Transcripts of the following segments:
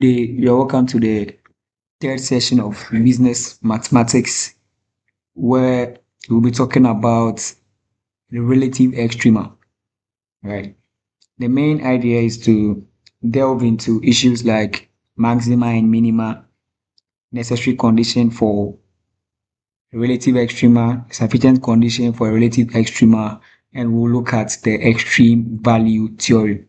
You're welcome to the third session of business mathematics, where we'll be talking about the relative extrema. Right. The main idea is to delve into issues like maxima and minima, necessary condition for a relative extrema, sufficient condition for a relative extrema, and we'll look at the extreme value theory.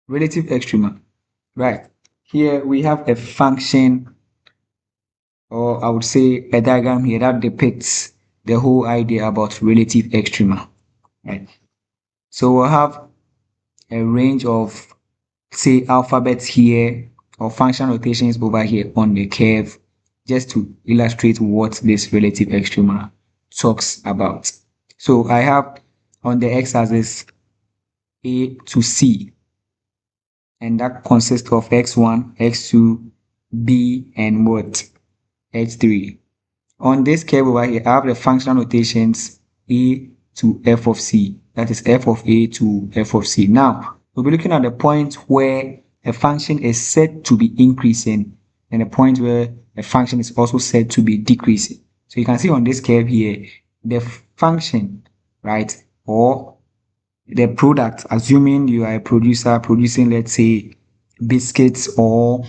Relative extrema. Right. Here we have a function, or I would say a diagram here that depicts the whole idea about relative extrema. Right. So we'll have a range of, say, alphabets here or function notations over here on the curve, just to illustrate what this relative extrema talks about. So I have on the x-axis A to C, and that consists of x1, x2, B, and what? x3. On this curve over here, I have the functional notations A to f of c, that is f of a to f of c. Now, we'll be looking at the point where a function is said to be increasing and a point where a function is also said to be decreasing. So you can see on this curve here, the function, right, or the product, assuming you are a producer producing, let's say, biscuits or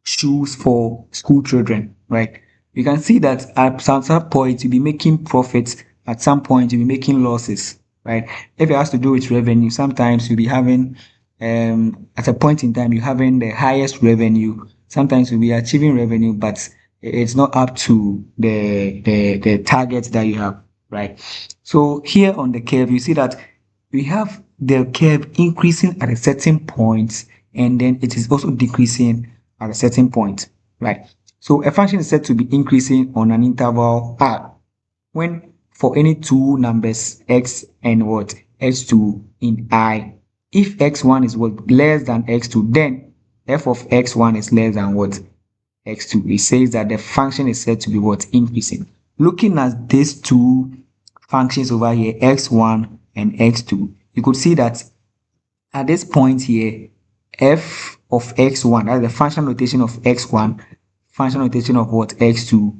shoes for school children, right? You can see that at some point you'll be making profits, at some point you'll be making losses, right? If it has to do with revenue, sometimes you'll be having, at a point in time, you're having the highest revenue. Sometimes you'll be achieving revenue, but it's not up to the targets that you have, right? So here on the curve, you see that we have the curve increasing at a certain point, and then it is also decreasing at a certain point, right? So a function is said to be increasing on an interval r when for any two numbers x and what x2 in I, if x1 is what less than x2, then f of x1 is less than what x2. It says that the function is said to be what increasing. Looking at these two functions over here, x1 and x2, you could see that at this point here, f of x1, that's the function notation of x1, function notation of what x2,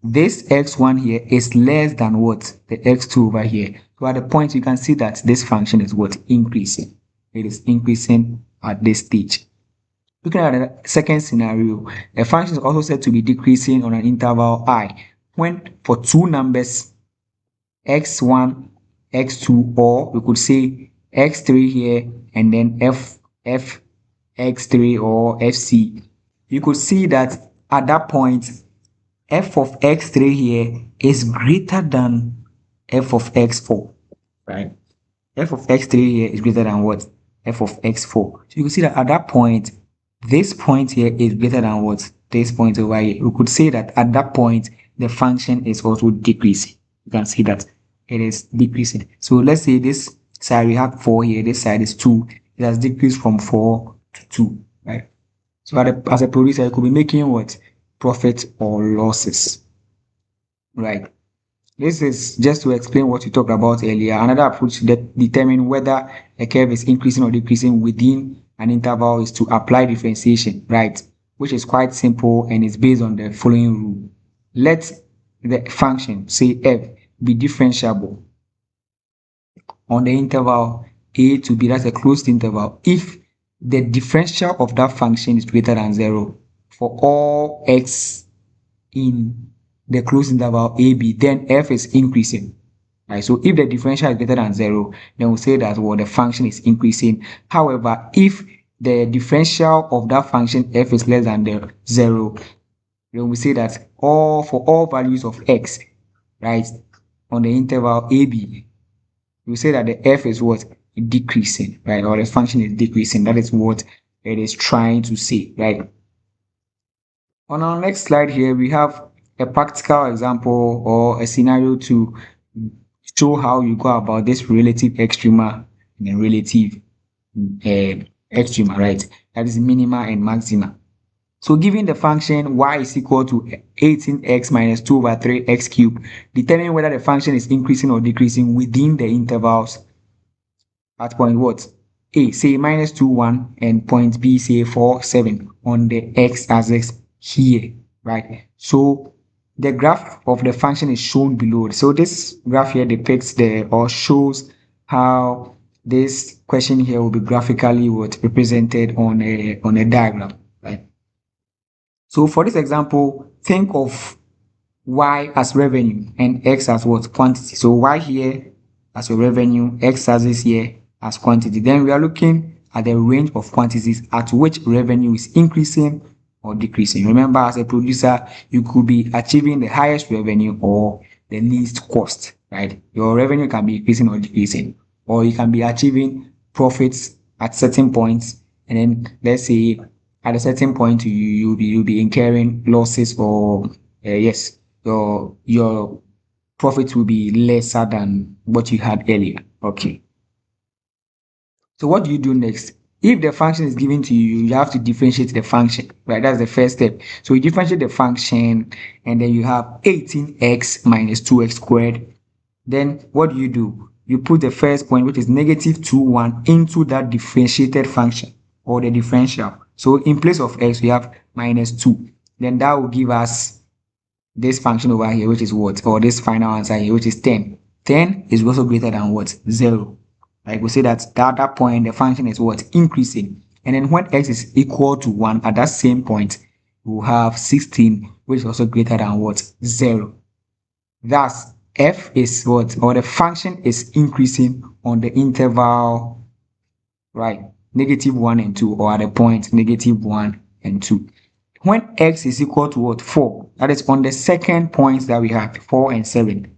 this x1 here is less than what the x2 over here. So at the point you can see that this function is what increasing. It is increasing at this stage. Looking at the second scenario, a function is also said to be decreasing on an interval I when for two numbers x1, x2, or we could say x3 here and then f x3 or fc. You could see that at that point f of x3 here is greater than f of x4, right? F of x3 here is greater than what? F of x4. So you can see that at that point, this point here is greater than what? This point over here. We could say that at that point, the function is also decreasing. You can see that it is decreasing. So let's say this side we have 4 here, this side is 2. It has decreased from 4 to 2, right? So as a producer, you could be making what? Profit or losses, right? This is just to explain what we talked about earlier. Another approach that determine whether a curve is increasing or decreasing within an interval is to apply differentiation, right? Which is quite simple and is based on the following rule. Let the function, say f, be differentiable on the interval a to b, that's a closed interval, if the differential of that function is greater than 0 for all x in the closed interval AB, then f is increasing. Right? So if the differential is greater than 0, then we'll say that the function is increasing. However, if the differential of that function f is less than the 0, then we say that for all values of x, right, on the interval AB, we say that the f is what? Decreasing, right? Or the function is decreasing. That is what it is trying to say, right? On our next slide here, we have a practical example or a scenario to show how you go about this relative extrema and relative extrema, right? That is minima and maxima. So given the function y is equal to 18x minus 2 over 3x cubed, determine whether the function is increasing or decreasing within the intervals at point what? A, say minus 2, 1, and point B, say 4, 7 on the x-axis here, right? So the graph of the function is shown below. So this graph here depicts or shows how this question here will be graphically represented on a diagram, right? So for this example, think of y as revenue and x as what? Quantity. So y here as your revenue, x axis here as quantity. Then we are looking at the range of quantities at which revenue is increasing or decreasing. Remember, as a producer, you could be achieving the highest revenue or the least cost, right? Your revenue can be increasing or decreasing, or you can be achieving profits at certain points, and then let's say at a certain point you'll be incurring losses, or yes, your profit will be lesser than what you had earlier. Okay. So what do you do next? If the function is given to you, you have to differentiate the function, right? That's the first step. So you differentiate the function, and then you have 18x minus 2x squared. Then what do? You put the first point, which is negative 2, 1, into that differentiated function or the differential. So in place of x, we have minus 2. Then that will give us this function over here, which is what? Or this final answer here, which is 10. 10 is also greater than what? 0. Like we say that at that point, the function is what? Increasing. And then when x is equal to 1, at that same point, we'll have 16, which is also greater than what? 0. Thus, f is what? Or the function is increasing on the interval, right? Negative 1 and 2, or at the point negative 1 and 2. When x is equal to what? 4. That is on the second point that we have, 4 and 7.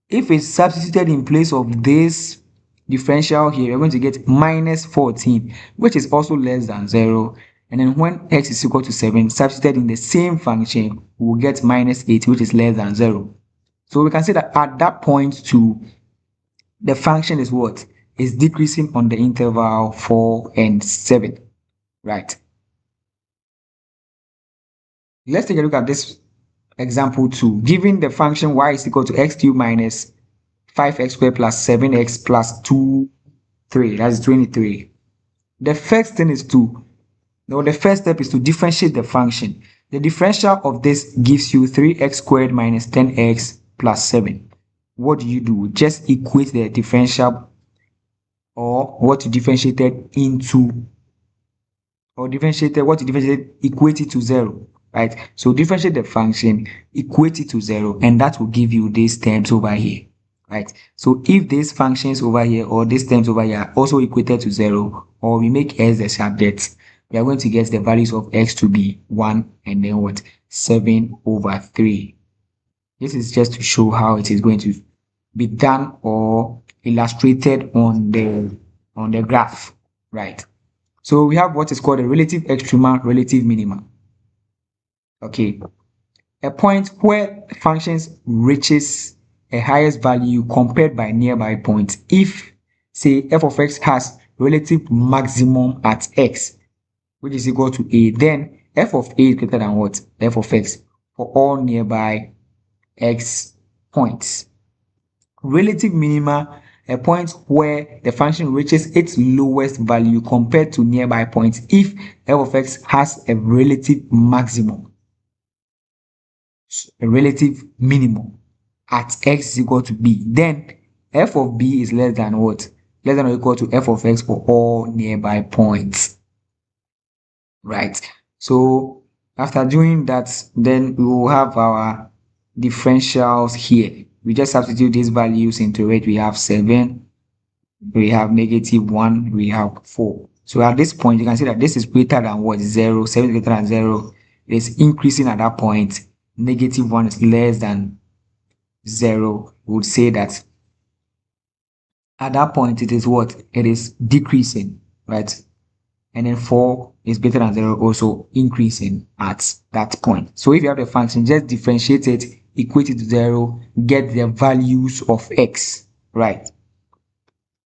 If it's substituted in place of this differential here, we're going to get minus 14, which is also less than 0. And then when x is equal to 7, substituted in the same function, we'll get minus 8, which is less than 0. So we can say that at that point too, the function is what? Is decreasing on the interval 4 and 7, right? Let's take a look at this example 2. Given the function y is equal to x cubed minus 5x squared plus 7x plus 2, 3, that's 23. The first thing is the first step is to differentiate the function. The differential of this gives you 3x squared minus 10x plus 7. What do? Just equate the differential, or what you differentiated into, or equate it to 0, right? So differentiate the function, equate it to 0, and that will give you these terms over here, right? So if these functions over here or these terms over here are also equated to 0, or we make x the subject, we are going to get the values of x to be 1 and then what? 7 over 3. This is just to show how it is going to be done or illustrated on the graph, right? So we have what is called a relative extrema, relative minima. Okay, a point where functions reaches a highest value compared by nearby points. If, say, f of x has relative maximum at x, which is equal to a, then f of a is greater than what? F of x for all nearby x points. Relative minima, a point where the function reaches its lowest value compared to nearby points if f of x has a relative maximum, a relative minimum at x is equal to b, then f of b is less than what? Less than or equal to f of x for all nearby points, right? So after doing that, then we will have our differentials here. We just substitute these values into it. We have 7, we have negative 1, we have 4. So at this point, you can see that this is greater than what? 0. 7 is greater than 0. It is increasing at that point. Negative 1 is less than 0. We would say that at that point, it is what? It is decreasing, right? And then 4 is greater than 0, also increasing at that point. So if you have the function, just differentiate it, equate it to 0, get the values of x, right?